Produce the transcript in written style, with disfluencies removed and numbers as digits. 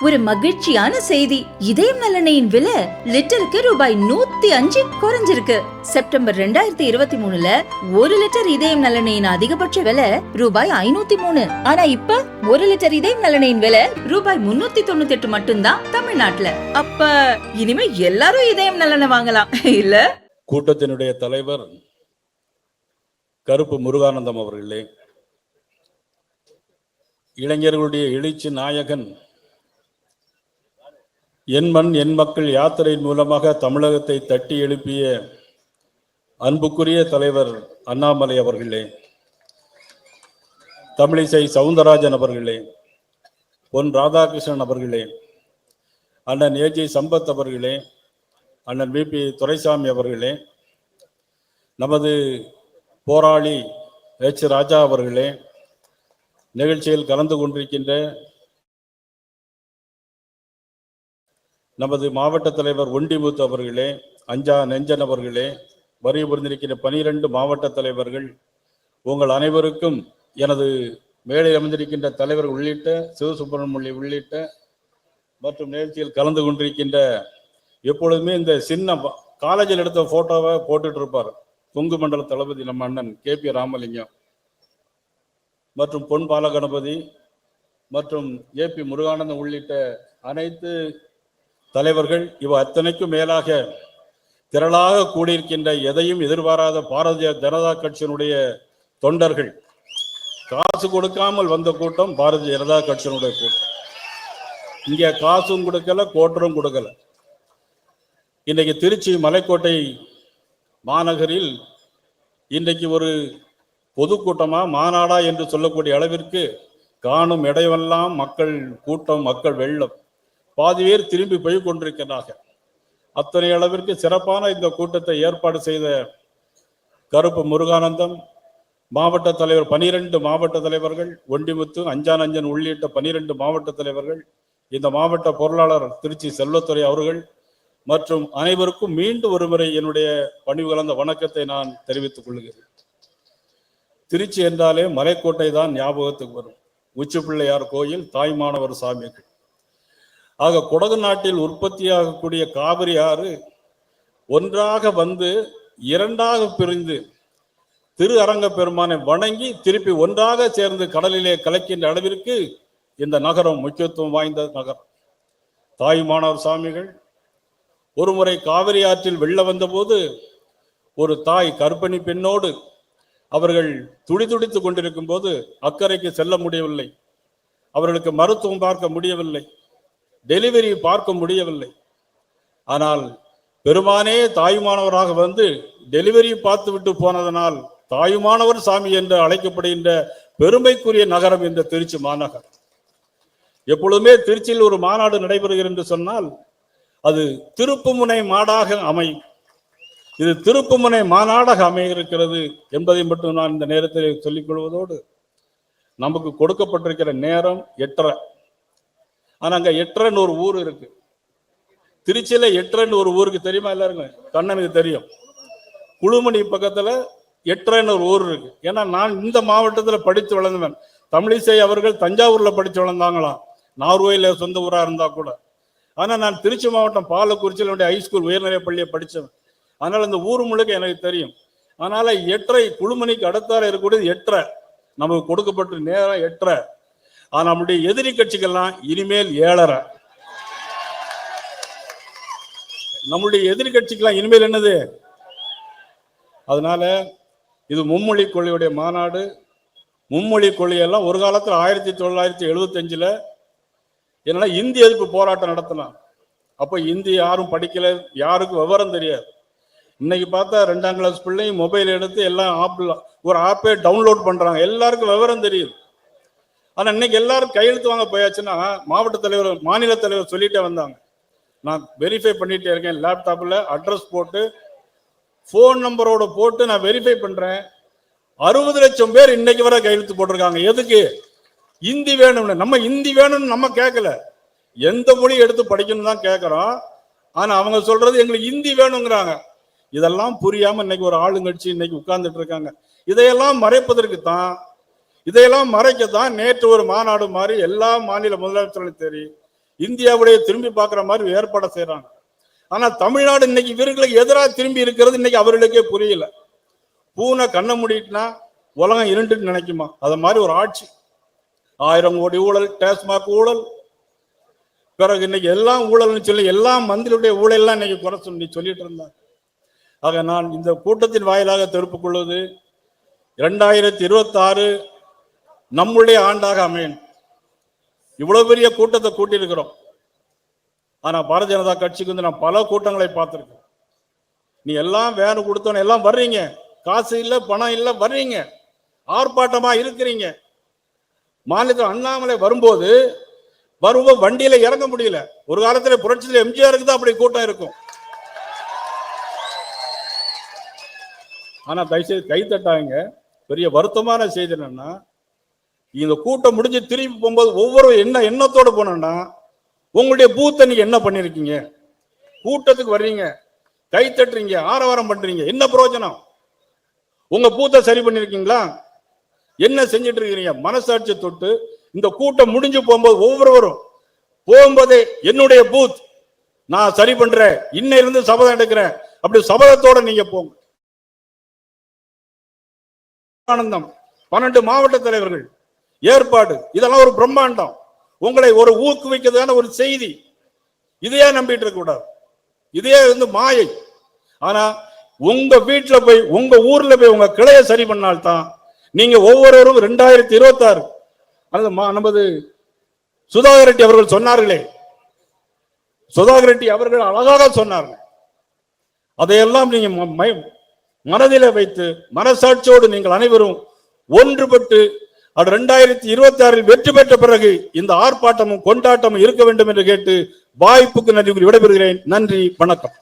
ஒரு மகிழ்ச்சியான செய்தி. இதயம் நல்லெண்ணெயின் விலை லிட்டருக்கு ரூபாய் 105 குறைஞ்சிருக்கு. செப்டம்பர் 2023ல 1 லிட்டர் இதயம் நல்லெண்ணெயின் அதிகபட்ச விலை ரூபாய் 503. ஆனா இப்ப 1 லிட்டர் இதயம் நல்லெண்ணெயின் விலை ரூபாய் 398 மட்டும்தான் தமிழ்நாட்டுல. அப்ப இனிமே எல்லாரும் இதயம் நல்லெண்ணெய் வாங்கலாம் இல்ல? கூட்டத்தினுடைய தலைவர் கருப்பு முருகானந்தம் அவர்களே, இளைஞர்களுடைய எழுச்சி நாயகன், என் மண் என் மக்கள் யாத்திரையின் மூலமாக தமிழகத்தை தட்டி எழுப்பிய அன்புக்குரிய தலைவர் அண்ணாமலை அவர்களே, தமிழிசை சவுந்தரராஜன் அவர்களே, பொன் ராதாகிருஷ்ணன் அவர்களே, அண்ணன் ஏஜி சம்பத் அவர்களே, அண்ணன் விபி துரைசாமி அவர்களே, நமது போராளி எச் ராஜா அவர்களே, நிகழ்ச்சியில் கலந்து கொண்டிருக்கின்ற நமது மாவட்ட தலைவர் ஒண்டிமுத்து அவர்களே, அஞ்சா நெஞ்சன் அவர்களே, வரி புரிந்திருக்கின்ற 12 மாவட்ட தலைவர்கள், உங்கள் அனைவருக்கும் எனது மேடை அமைந்திருக்கின்ற தலைவர் உள்ளிட்ட சிவசுப்பிரமணியம் உள்ளிட்ட மற்றும் நிகழ்ச்சியில் கலந்து கொண்டிருக்கின்ற, எப்பொழுதுமே இந்த சின்ன காலேஜில் எடுத்த போட்டோவை போட்டுட்டு இருப்பார் கொங்கு மண்டல தளபதி நம்ம அண்ணன் KP ராமலிங்கம் மற்றும் பொன் பாலகணபதி மற்றும் AP முருகானந்தம் உள்ளிட்ட அனைத்து தலைவர்கள், இவ அத்தனைக்கும் மேலாக திரளாக கூடியிருக்கின்ற எதையும் எதிர்பாராத பாரதிய ஜனதா கட்சியினுடைய தொண்டர்கள், காசு கொடுக்காமல் வந்த கூட்டம் பாரதிய ஜனதா கட்சியினுடைய கூட்டம். இங்கே காசும் கொடுக்கல, கோட்டரும் கொடுக்கல. இன்றைக்கு திருச்சி மலைக்கோட்டை மாநகரில் இன்றைக்கு ஒரு பொதுக்கூட்டமா மாநாடா என்று சொல்லக்கூடிய அளவிற்கு காணும் இடையெல்லாம் மக்கள் கூட்டம், மக்கள் வெள்ளம், பாதி பேர் திரும்பி போய் கொண்டிருக்கிறார்கள். அத்தனை அளவிற்கு சிறப்பான இந்த கூட்டத்தை ஏற்பாடு செய்த கருப்பு முருகானந்தம், மாவட்ட தலைவர் 12 மாவட்ட தலைவர்கள், ஒண்டிமுத்து, அஞ்சானஞ்சன் உள்ளிட்ட 12 மாவட்ட தலைவர்கள், இந்த மாவட்ட பொருளாளர் திருச்சி செல்வத்துறை அவர்கள் மற்றும் அனைவருக்கும் மீண்டும் ஒருமுறை என்னுடைய பணிவு கலந்த வணக்கத்தை நான் தெரிவித்துக் கொள்கிறேன். திருச்சி என்றாலே மலைக்கோட்டை தான் ஞாபகத்துக்கு வரும். உச்சி பிள்ளையார் கோயில், தாய்மானவர் சாமிகள். ஆக குடகு நாட்டில் உற்பத்தியாகக்கூடிய காவிரி ஆறு ஒன்றாக வந்து இரண்டாக பிரிந்து திரு அரங்க பெருமானை வணங்கி திருப்பி ஒன்றாக சேர்ந்து கடலிலே கலக்கின்ற அளவிற்கு இந்த நகரம் முக்கியத்துவம் வாய்ந்த நகரம். தாய்மானவர் சாமிகள் ஒருமுறை காவிரி ஆற்றில் வெள்ளம் வந்தபோது ஒரு தாய் கர்ப்பிணி பெண்ணோடு அவர்கள் துடிதுடித்துக் கொண்டிருக்கும் போது அக்கறைக்கு செல்ல முடியவில்லை, அவர்களுக்கு மருத்துவம் பார்க்க முடியவில்லை, டெலிவரி பார்க்க முடியவில்லை. ஆனால் பெருமானே தாயுமானவராக வந்து டெலிவரி பார்த்து விட்டு போனதனால் தாயுமானவர் சாமி என்று அழைக்கப்படுகின்ற பெருமைக்குரிய நகரம் இந்த திருச்சி மாநகரம். எப்பொழுதுமே திருச்சியில் ஒரு மாநாடு நடைபெறுகிறது என்று சொன்னால் அது திருப்புமுனை மாடாக அமையும். இது திருப்புமுனை மாநாடாக அமைய இருக்கிறது என்பதை மட்டும் நான் இந்த நேரத்தில் சொல்லிக் கொள்வதோடு, நமக்கு கொடுக்கப்பட்டிருக்கிற நேரம் 8:30. ஆனா அங்க 8:30 ஒரு ஊர் இருக்கு. திருச்சியில 8:30 ஒரு ஊருக்கு தெரியுமா எல்லாருங்க? கண்ணனுக்கு தெரியும். குழுமணி பக்கத்துல 8:30 ஒரு ஊர் இருக்கு. ஏன்னா நான் இந்த மாவட்டத்துல படித்து வளர்ந்தவன். தமிழிசை அவர்கள் தஞ்சாவூர்ல படித்து வளர்ந்தாங்களாம், நார்வேல சொந்த ஊரா இருந்தா கூட. ஆனா நான் திருச்சி மாவட்டம் பாலக்குறிச்சியில் ஹைஸ்கூல் உயர்நிலை பள்ளியை படித்தவன். அதனால இந்த ஊர் முழுக்க எனக்கு தெரியும். அதனால 8:30 குழுமணிக்கு அடுத்தால இருக்கக்கூடியது 8:30 நமக்கு கொடுக்கப்பட்ட நேரம் 8:30. ஆனா நம்முடைய எதிரி கட்சிகள்லாம் இனிமேல் 7:30. நம்முடைய எதிரி கட்சிக்கெல்லாம் இனிமேல் என்னது? அதனால இது மும்மொழி கொள்கையுடைய மாநாடு. மும்மொழி கொள்கையெல்லாம் ஒரு காலத்தில் 1975ல் என்னன்னா இந்தி எதிர்ப்பு போராட்டம் நடத்தலாம். அப்போ இந்தி யாரும் படிக்கல, யாருக்கும் விவரம் தெரியாது. இன்னைக்கு பார்த்தா 2ஆம் கிளாஸ் பிள்ளையும் மொபைல் எடுத்து எல்லாம் ஒரு ஆப்பே டவுன்லோட் பண்றாங்க, எல்லாருக்கும் விவரம் தெரியுது. ஆனா இன்னைக்கு எல்லாரும் கையெழுத்து வாங்க போயாச்சுன்னா மாவட்ட தலைவர், மாநில தலைவர் சொல்லிட்டே வந்தாங்க, நான் வெரிஃபை பண்ணிட்டே இருக்கேன், லேப்டாப்ல அட்ரஸ் போட்டு ஃபோன் நம்பரோட போட்டு நான் வெரிஃபை பண்றேன். 60 லட்சம் பேர் இன்னைக்கு வரை கையெழுத்து போட்டிருக்காங்க. எதுக்கு? இந்தி வேணும்னு. நம்ம இந்தி வேணும்னு நம்ம கேட்கல, எந்த மொழி எடுத்து படிக்கணும் தான் கேட்கிறோம். ஆனா அவங்க சொல்றது எங்களுக்கு இந்தி வேணுங்கிறாங்க. இதெல்லாம் புரியாம இன்னைக்கு ஒரு ஆளுங்கட்சி இன்னைக்கு உட்கார்ந்துட்டு இருக்காங்க. இதையெல்லாம் மறைப்பதற்கு தான், இதையெல்லாம் மறைக்கத்தான் நேற்று ஒரு மாநாடு மாதிரி எல்லா மாநில முதலமைச்சர்களும் சரி, இந்தியாவுடைய திரும்பி பார்க்கிற மாதிரி ஏற்பாடு செய்யறாங்க. ஆனா தமிழ்நாடு இன்னைக்கு இவர்களுக்கு எதிராக திரும்பி இருக்கிறது இன்னைக்கு அவர்களுக்கே புரியல. பூனை கண்ணை மூடிட்டுனா உலகம் இருண்டுன்னு நினைக்குமா? அத மாதிரி ஒரு ஆட்சி. 1000 கோடி ஊழல், டாஸ்மாக் ஊழல், பிறகு இன்னைக்கு எல்லாம் ஊழல்னு சொல்லி எல்லாம் மந்திரியுடைய ஊழல்லாம் இன்னைக்கு குறை சொல்லி சொல்லிட்டு இருந்தாங்க. ஆக நான் இந்த கூட்டத்தின் வாயிலாக தெரிவித்துக் கொள்வது, 2026 நம்முடைய ஆண்டாக அமையணும். இவ்வளவு பெரிய கூட்டத்தை கூட்டியிருக்கிறோம். ஆனா பாரதிய ஜனதா கட்சிக்கு வந்து நான் பல கூட்டங்களை பார்த்திருக்கேன். நீ எல்லாம் வேறு கொடுத்தோன்னு எல்லாம் வர்றீங்க, காசு இல்லை பணம் இல்லை வர்றீங்க, ஆர்ப்பாட்டமா இருக்கிறீங்க. மாநிலத்தில் அண்ணாமலை வரும்போது வண்டியில இறங்க முடியல. ஒரு காலத்துல புரட்சியில் எம்ஜிஆருக்கு தான் அப்படி கூட்டம் இருக்கும். ஆனா தயவுசெய்து கை தட்டாங்க. பெரிய வருத்தமான செய்தி என்னன்னா, இந்த கூட்டம் முடிஞ்சு திரும்பி போகும்போது ஒவ்வொரு எண்ணத்தோட போனோம்னா, உங்களுடைய பூத்தை நீங்க என்ன பண்ணிருக்கீங்க? கூட்டத்துக்கு வர்றீங்க, கை தட்டுறீங்க, ஆரவாரம் பண்றீங்க, என்ன பிரயோஜனம்? உங்க பூத்தை சரி பண்ணிருக்கீங்களா? என்ன செஞ்சிட்டு இருக்கிறீங்க? மனசாட்சி தொட்டு இந்த கூட்டம் முடிஞ்சு போகும்போது ஒவ்வொருவரும் போகும்போதே என்னுடைய பூத் நான் சரி பண்றேன், இன்னிலிருந்து சபதம் எடுக்கிறேன், அப்படி சபதத்தோட நீங்க போங்க. ஆனந்தம் 12 மாவட்ட தலைவர்கள் ஏற்பாடு, இதெல்லாம் ஒரு பிரம்மாண்டம். உங்களை ஒரு ஊக்குவிக்கிறதான ஒரு செய்தி. இதையே நம்பிட்டு இருக்க கூடாது. இதே வந்து மாயை. ஆனா உங்க வீட்டுல போய் உங்க ஊர்ல போய் உங்க கிளையை சரி பண்ணால்தான் நீங்க ஒவ்வொருவரும் 2026 நமது சுதாகர் ரெட்டி அவர்கள் சொன்னார்களே, சுதாகர் ரெட்டி அவர்கள் அழகாக சொன்னார்கள். அதையெல்லாம் நீங்க மனதில வைத்து மனசாட்சியோடு நீங்கள் அனைவரும் ஒன்றுபட்டு 2026 வெற்றி பெற்ற பிறகு இந்த ஆர்ப்பாட்டமும் கொண்டாட்டமும் இருக்க வேண்டும் என்று கேட்டு வாய்ப்புக்கு நன்றி விடைபெறுகிறேன். நன்றி, வணக்கம்.